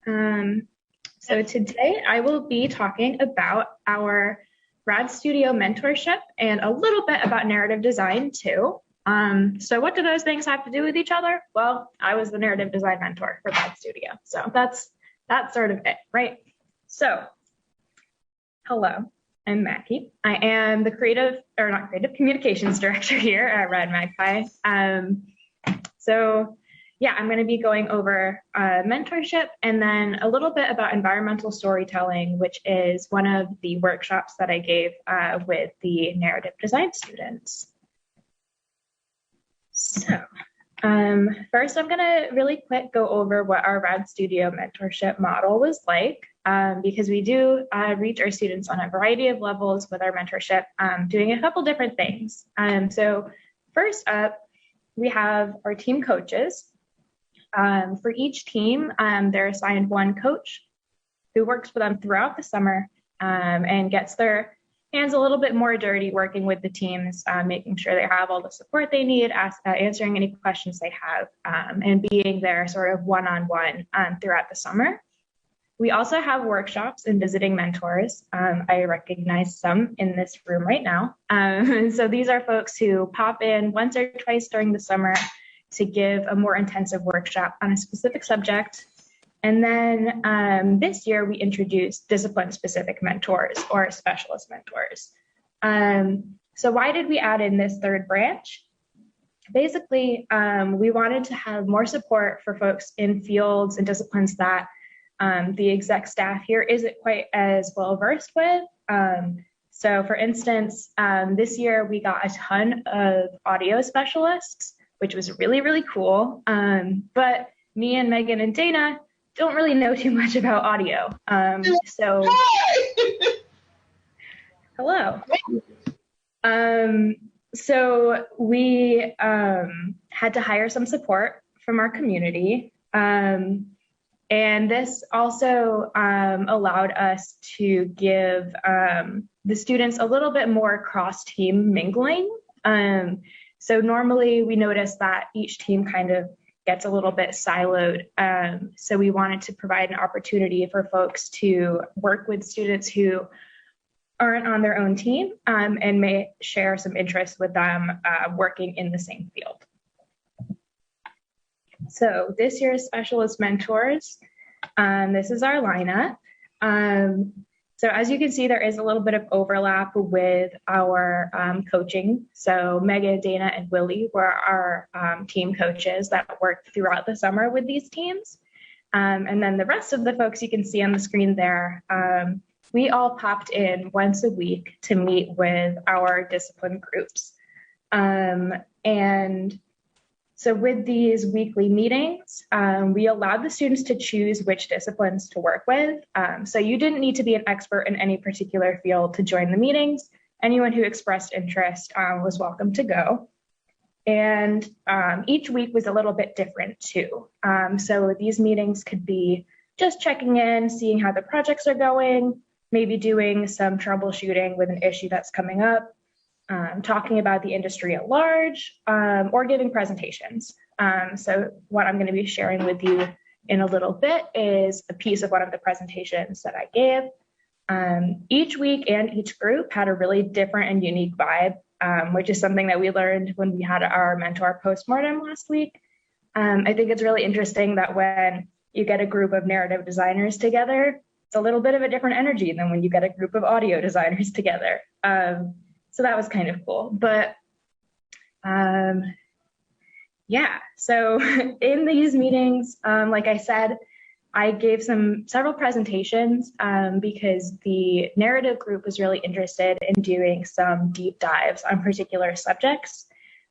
So today I will be talking about our Rad Studio Mentorship and a little bit about narrative design too. So what do those things have to do with each other? Well, I was the narrative design mentor for Rad Studio, so that's sort of it, right? So, hello, I'm Maggie. I am the communications director here at Rad Magpie. So yeah, I'm going to be going over mentorship and then a little bit about environmental storytelling, which is one of the workshops that I gave with the narrative design students. So first, I'm going to really quick go over what our Rad Studio mentorship model was like, because we do reach our students on a variety of levels with our mentorship, doing a couple different things. So first up, we have our team coaches. For each team, they're assigned one coach who works for them throughout the summer and gets their hands a little bit more dirty working with the teams, making sure they have all the support they need, answering any questions they have, and being there sort of one-on-one throughout the summer. We also have workshops and visiting mentors. I recognize some in this room right now. So these are folks who pop in once or twice during the summer to give a more intensive workshop on a specific subject. And then this year we introduced discipline-specific mentors or specialist mentors. So why did we add in this third branch? Basically, we wanted to have more support for folks in fields and disciplines that the exec staff here isn't quite as well versed with. So for instance, this year we got a ton of audio specialists, which was really, really cool. But me and Megan and Dana don't really know too much about audio. So, hello. So we had to hire some support from our community. And this also allowed us to give the students a little bit more cross-team mingling. So normally we notice that each team kind of gets a little bit siloed. So we wanted to provide an opportunity for folks to work with students who aren't on their own team and may share some interest with them working in the same field. So this year's specialist mentors, this is our lineup. So as you can see, there is a little bit of overlap with our coaching. So Megan, Dana, and Willie were our team coaches that worked throughout the summer with these teams. And then the rest of the folks you can see on the screen there, we all popped in once a week to meet with our discipline groups. And so with these weekly meetings, we allowed the students to choose which disciplines to work with. So you didn't need to be an expert in any particular field to join the meetings. Anyone who expressed interest was welcome to go. And each week was a little bit different too. So these meetings could be just checking in, seeing how the projects are going, maybe doing some troubleshooting with an issue that's coming up, talking about the industry at large, or giving presentations. So what I'm going to be sharing with you in a little bit is a piece of one of the presentations that I gave. Each week and each group had a really different and unique vibe, which is something that we learned when we had our mentor postmortem last week. I think it's really interesting that when you get a group of narrative designers together, it's a little bit of a different energy than when you get a group of audio designers together. So that was kind of cool. But yeah, so in these meetings, like I said, I gave several presentations because the narrative group was really interested in doing some deep dives on particular subjects.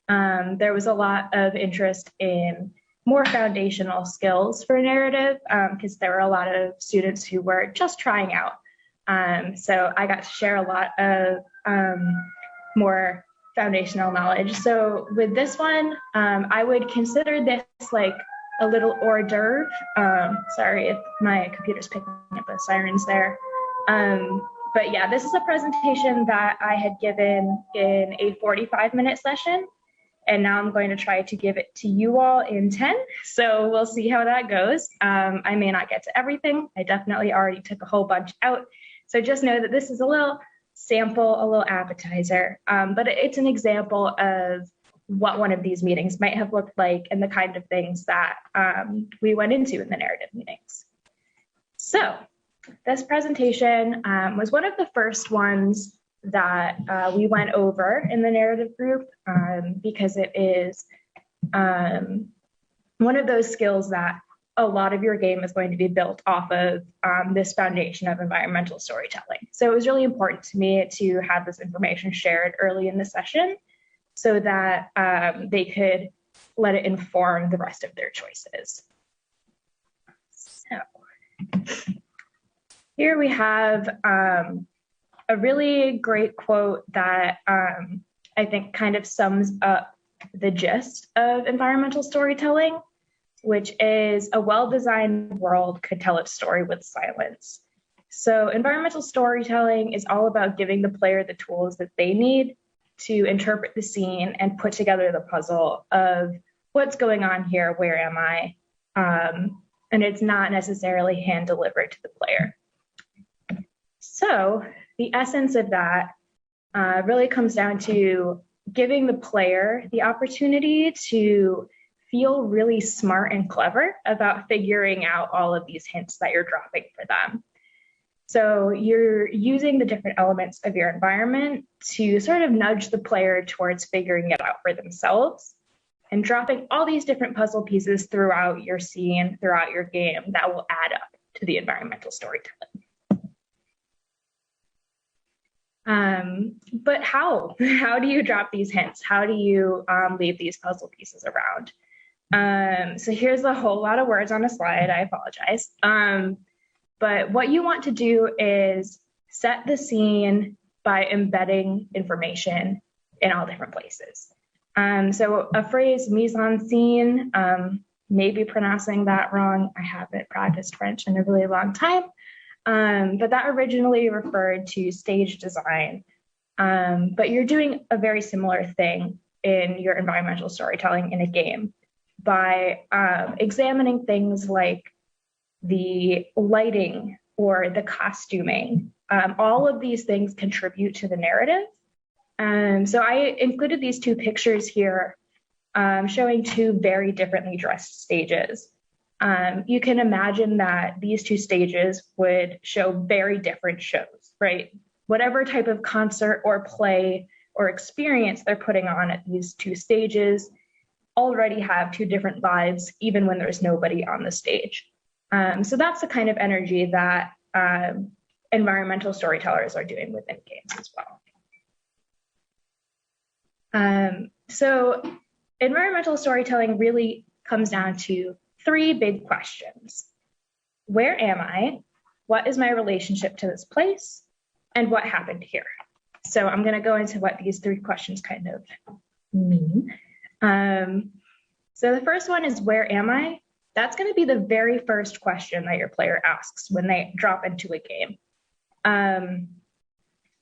There was a lot of interest in more foundational skills for narrative because there were a lot of students who were just trying out. So I got to share a lot of more foundational knowledge. So with this one, I would consider this like a little hors d'oeuvre. Sorry if my computer's picking up the sirens there. But yeah, this is a presentation that I had given in a 45-minute session. And now I'm going to try to give it to you all in 10. So we'll see how that goes. I may not get to everything. I definitely already took a whole bunch out. So just know that this is a little sample, a little appetizer, but it's an example of what one of these meetings might have looked like and the kind of things that we went into in the narrative meetings. So this presentation was one of the first ones that we went over in the narrative group because it is one of those skills that a lot of your game is going to be built off of this foundation of environmental storytelling. So it was really important to me to have this information shared early in the session so that they could let it inform the rest of their choices. So here we have a really great quote that I think kind of sums up the gist of environmental storytelling, which is a well-designed world could tell its story with silence. So environmental storytelling is all about giving the player the tools that they need to interpret the scene and put together the puzzle of what's going on here, where am I? And it's not necessarily hand delivered to the player. So the essence of that really comes down to giving the player the opportunity to feel really smart and clever about figuring out all of these hints that you're dropping for them. So you're using the different elements of your environment to sort of nudge the player towards figuring it out for themselves and dropping all these different puzzle pieces throughout your scene, throughout your game that will add up to the environmental storytelling. But how? How do you drop these hints? How do you leave these puzzle pieces around? So here's a whole lot of words on a slide. I apologize. But what you want to do is set the scene by embedding information in all different places. So a phrase, mise en scene, maybe pronouncing that wrong. I haven't practiced French in a really long time. But that originally referred to stage design. But you're doing a very similar thing in your environmental storytelling in a game by examining things like the lighting or the costuming. All of these things contribute to the narrative. So I included these two pictures here showing two very differently dressed stages. You can imagine that these two stages would show very different shows, right? Whatever type of concert or play or experience they're putting on at these two stages already have two different vibes, even when there's nobody on the stage. So that's the kind of energy that environmental storytellers are doing within games as well. So environmental storytelling really comes down to three big questions. Where am I? What is my relationship to this place? And what happened here? So I'm going to go into what these three questions kind of mean. So the first one is, where am I? That's going to be the very first question that your player asks when they drop into a game.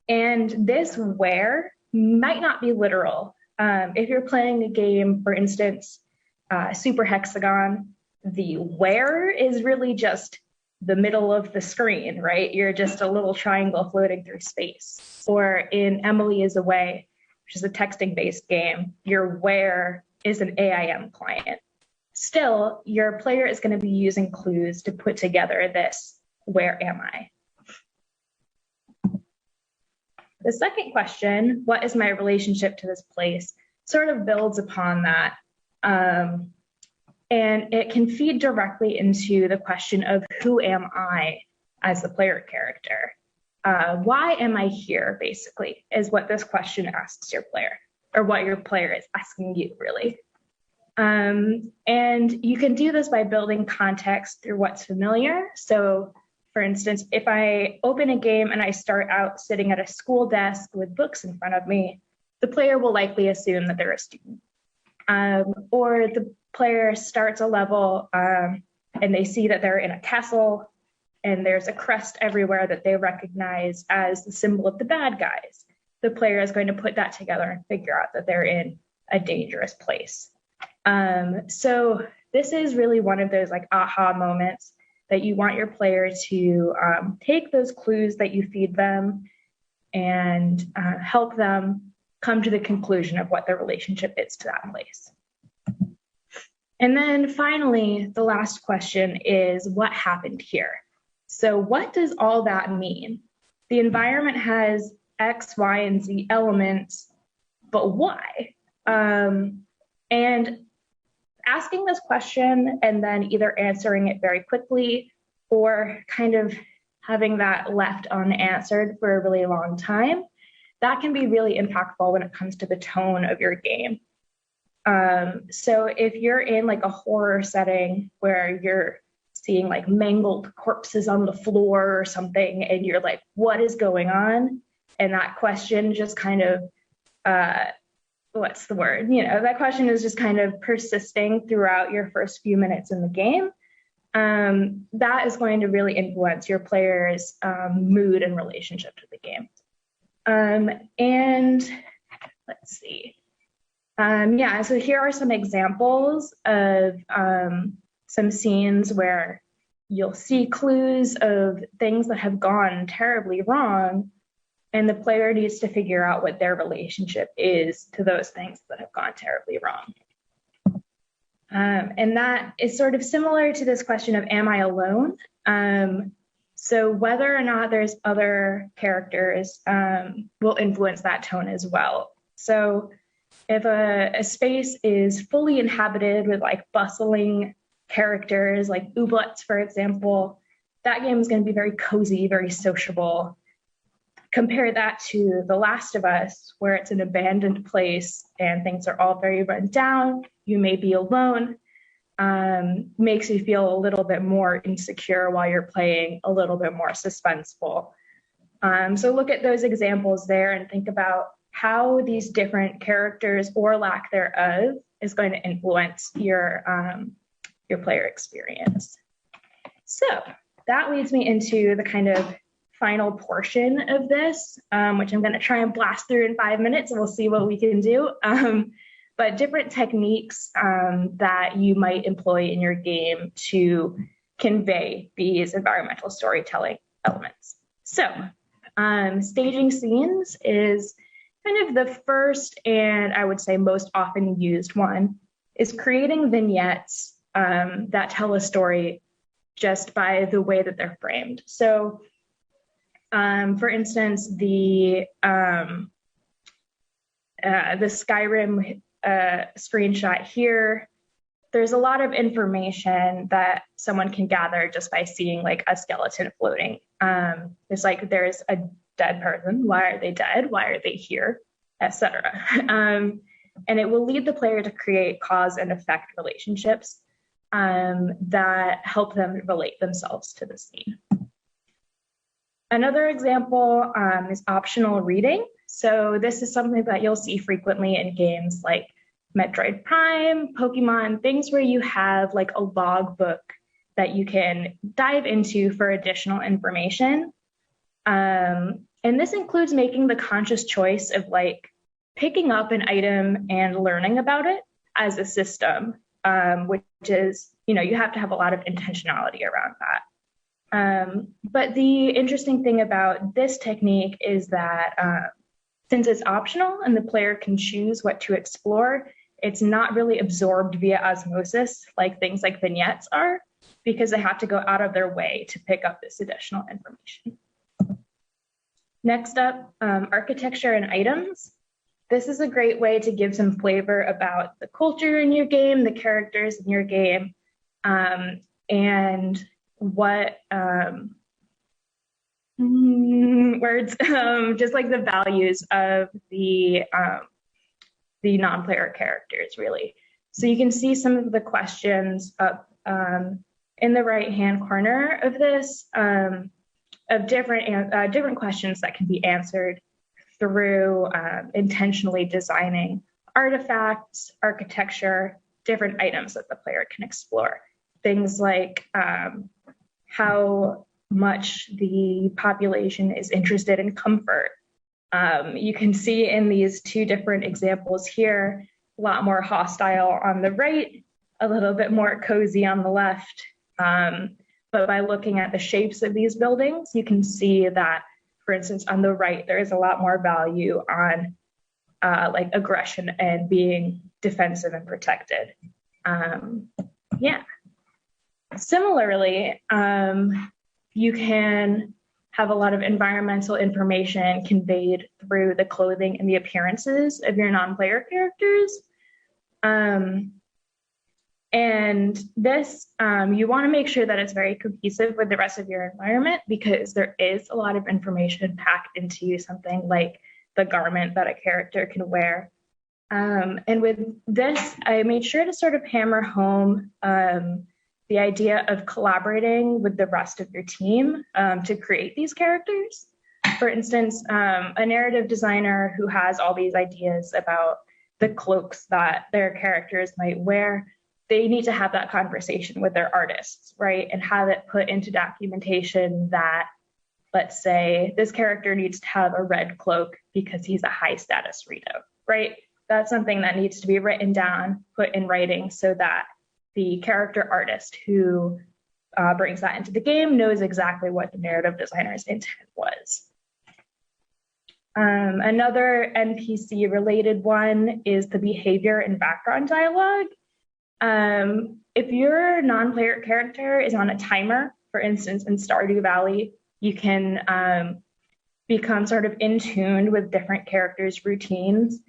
And this where might not be literal. If you're playing a game, for instance, Super Hexagon, the where is really just the middle of the screen, right? You're just a little triangle floating through space. Or in Emily is Away, which is a texting-based game, your where is an AIM client. Still, your player is going to be using clues to put together this, where am I? The second question, what is my relationship to this place, sort of builds upon that. And it can feed directly into the question of, who am I as the player character? Why am I here, basically, is what this question asks your player, or what your player is asking you, really. And you can do this by building context through what's familiar. So, for instance, if I open a game and I start out sitting at a school desk with books in front of me, the player will likely assume that they're a student. Or the player starts a level and they see that they're in a castle and there's a crest everywhere that they recognize as the symbol of the bad guys. The player is going to put that together and figure out that they're in a dangerous place. So this is really one of those like aha moments that you want your player to take those clues that you feed them and help them come to the conclusion of what their relationship is to that place. And then finally, the last question is, what happened here? So what does all that mean? The environment has X, Y, and Z elements, but why? And asking this question and then either answering it very quickly or kind of having that left unanswered for a really long time, that can be really impactful when it comes to the tone of your game. So if you're in like a horror setting where you're seeing like mangled corpses on the floor or something, and you're like, what is going on? And that question just kind of, what's the word? You know, that question is just kind of persisting throughout your first few minutes in the game. That is going to really influence your player's mood and relationship to the game. And let's see. Yeah, so here are some examples of some scenes where you'll see clues of things that have gone terribly wrong, and the player needs to figure out what their relationship is to those things that have gone terribly wrong. And that is sort of similar to this question of, am I alone? So whether or not there's other characters will influence that tone as well. So if a space is fully inhabited with like bustling characters, like Ooblets, for example, that game is going to be very cozy, very sociable. Compare that to The Last of Us, where it's an abandoned place and things are all very run down. You may be alone. Makes you feel a little bit more insecure while you're playing, a little bit more suspenseful. So look at those examples there and think about how these different characters or lack thereof is going to influence your player experience. So that leads me into the kind of final portion of this, which I'm going to try and blast through in 5 minutes, and we'll see what we can do. But different techniques that you might employ in your game to convey these environmental storytelling elements. So staging scenes is kind of the first and I would say most often used one, is creating vignettes that tell a story just by the way that they're framed. So for instance, the Skyrim screenshot here, there's a lot of information that someone can gather just by seeing like a skeleton floating. It's like there's a dead person. Why are they dead? Why are they here? Etc. And it will lead the player to create cause and effect relationships that help them relate themselves to the scene. Another example is optional reading. So this is something that you'll see frequently in games like Metroid Prime, Pokemon, things where you have like a logbook that you can dive into for additional information. And this includes making the conscious choice of like picking up an item and learning about it as a system, which is, you know, you have to have a lot of intentionality around that. But the interesting thing about this technique is that since it's optional and the player can choose what to explore, it's not really absorbed via osmosis like things like vignettes are, because they have to go out of their way to pick up this additional information. Next up, architecture and items. This is a great way to give some flavor about the culture in your game, the characters in your game, and what words, just like the values of the non-player characters, really. So you can see some of the questions up in the right-hand corner of this, of different questions that can be answered through intentionally designing artifacts, architecture, different items that the player can explore. Things like how much the population is interested in comfort. You can see in these two different examples here lot more hostile on the right, a little bit more cozy on the left. But by looking at the shapes of these buildings, you can see that, for instance, on the right, there is a lot more value on like aggression and being defensive and protected. Yeah. Similarly, you can have a lot of environmental information conveyed through the clothing and the appearances of your non-player characters. And this, you want to make sure that it's very cohesive with the rest of your environment, because there is a lot of information packed into something like the garment that a character can wear. And with this, I made sure to sort of hammer home the idea of collaborating with the rest of your team to create these characters. For instance, a narrative designer who has all these ideas about the cloaks that their characters might wear, they need to have that conversation with their artists, right? And have it put into documentation that, let's say, this character needs to have a red cloak because he's a high status Rito, right? That's something that needs to be written down, put in writing, so that the character artist who brings that into the game knows exactly what the narrative designer's intent was. Another NPC related one is the behavior and background dialogue. If your non-player character is on a timer, for instance, in Stardew Valley, you can become sort of in tune with different characters' routines.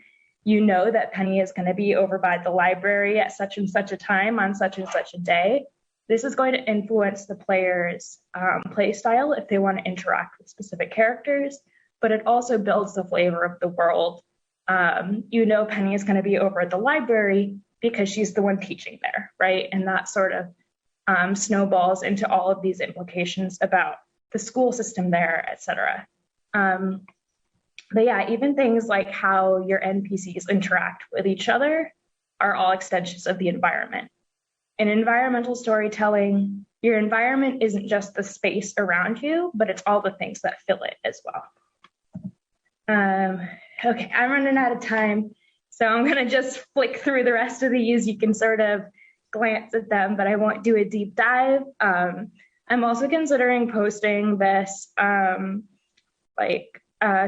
You know that Penny is going to be over by the library at such and such a time on such and such a day. This is going to influence the player's play style if they want to interact with specific characters, but it also builds the flavor of the world. You know Penny is going to be over at the library because she's the one teaching there, right? And that sort of snowballs into all of these implications about the school system there, et cetera. But yeah, even things like how your NPCs interact with each other are all extensions of the environment. In environmental storytelling, your environment isn't just the space around you, but it's all the things that fill it as well. Okay, I'm running out of time, so I'm gonna just flick through the rest of these. You can sort of glance at them, but I won't do a deep dive. I'm also considering posting this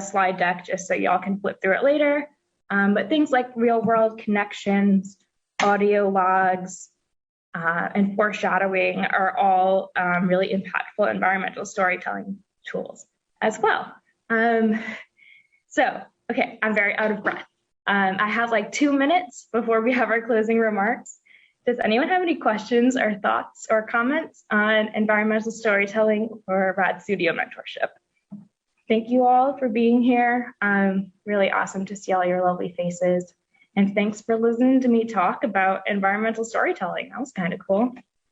slide deck just so y'all can flip through it later. But things like real world connections, audio logs, and foreshadowing are all really impactful environmental storytelling tools as well. So, okay, I'm very out of breath. I have like 2 minutes before we have our closing remarks. Does anyone have any questions or thoughts or comments on environmental storytelling or Rad Studio Mentorship? Thank you all for being here. Really awesome to see all your lovely faces. And thanks for listening to me talk about environmental storytelling. That was kind of cool.